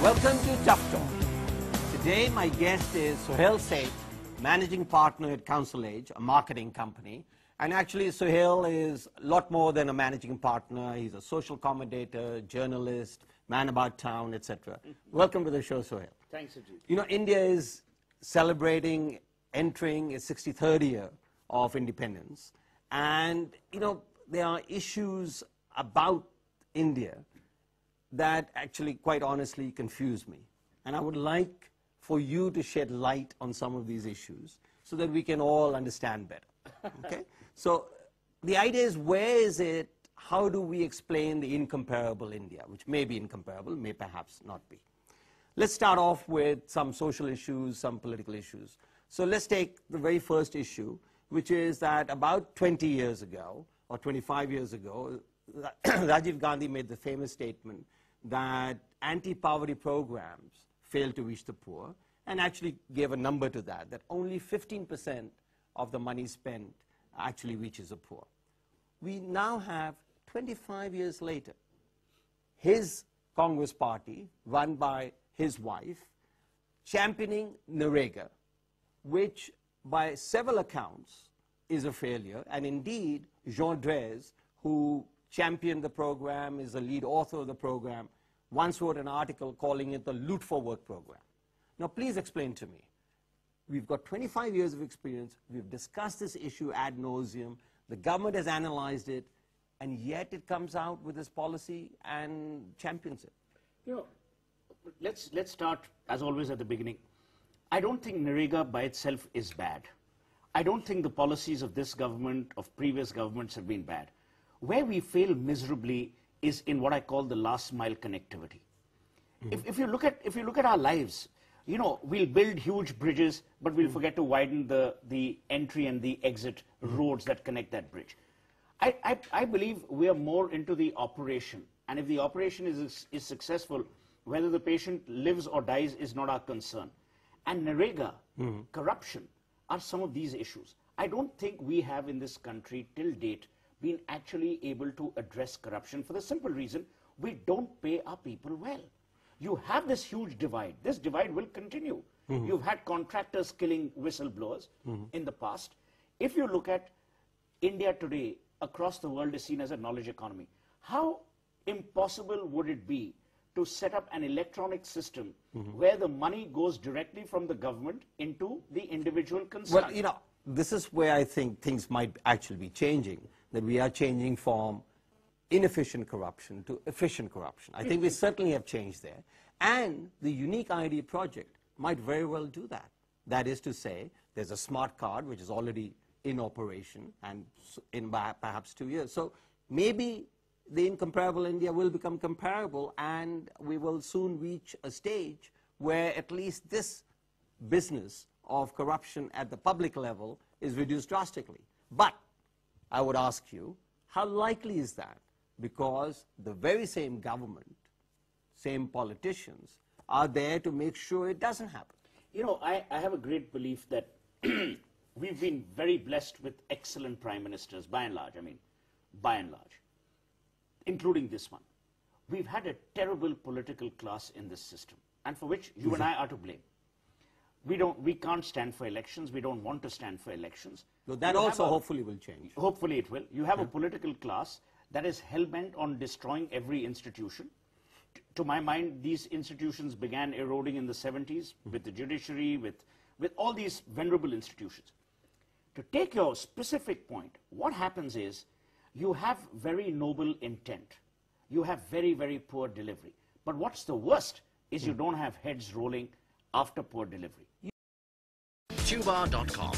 Welcome to Tough Talk. Today my guest is Suhel Seth, Managing Partner at Council Age, a marketing company. And actually Suhel is a lot more than a managing partner. He's a social commentator, journalist, man about town, etc. Welcome to the show, Suhel. Thanks, Ajit. You know, India is celebrating, entering its 63rd year of independence. And, you know, there are issues about India that actually, quite honestly, confuse me. And I would like for you to shed light on some of these issues so that we can all understand better. Okay? So the idea is, where is it, how do we explain the incomparable India, which may be incomparable, may perhaps not be. Let's start off with some social issues, some political issues. So let's take the very first issue, which is that about 20 years ago, or 25 years ago, Rajiv Gandhi made the famous statement that anti-poverty programs failed to reach the poor, and actually gave a number to that, that only 15% of the money spent actually reaches the poor. We now have, 25 years later, his Congress party, run by his wife, championing Narega, which by several accounts is a failure. And indeed, Jean Drèze, who championed the program, is the lead author of the program, once wrote an article calling it the Loot for Work program. Now, please explain to me. We've got 25 years of experience. We've discussed this issue ad nauseum. The government has analyzed it, and yet it comes out with this policy and champions it. You know, let's start, as always, at the beginning. I don't think Narega by itself is bad. I don't think the policies of this government, of previous governments, have been bad. Where we fail miserably is in what I call the last mile connectivity. If you look at our lives, you know, we'll build huge bridges, but we'll forget to widen the entry and the exit roads that connect that bridge. I believe we are more into the operation, and if the operation is successful, whether the patient lives or dies is not our concern. And Narega, corruption, are some of these issues. I don't think we have in this country till date been actually able to address corruption, for the simple reason we don't pay our people well. You have this huge divide. This divide will continue. You've had contractors killing whistleblowers in the past. If you look at India today, across the world is seen as a knowledge economy. How impossible would it be to set up an electronic system where the money goes directly from the government into the individual concerned? Well, you know, this is where I think things might actually be changing, that we are changing from inefficient corruption to efficient corruption. I think we certainly have changed there. And the Unique ID project might very well do that. That is to say, there's a smart card which is already in operation and in perhaps 2 years. So maybe the incomparable India will become comparable, and we will soon reach a stage where at least this business of corruption at the public level is reduced drastically. But I would ask you, how likely is that? Because the very same government, same politicians, are there to make sure it doesn't happen. You know, I have a great belief that we've been very blessed with excellent prime ministers, by and large, including this one. We've had a terrible political class in this system, and for which you and I are to blame. We can't stand for elections. We don't want to stand for elections. So that also hopefully will change. Hopefully it will. You have a political class that is hell-bent on destroying every institution. To my mind, these institutions began eroding in the 70s with the judiciary, with all these venerable institutions. To take your specific point, what happens is you have very noble intent. You have very, very poor delivery. But what's the worst is you don't have heads rolling after poor delivery. Tubar.com,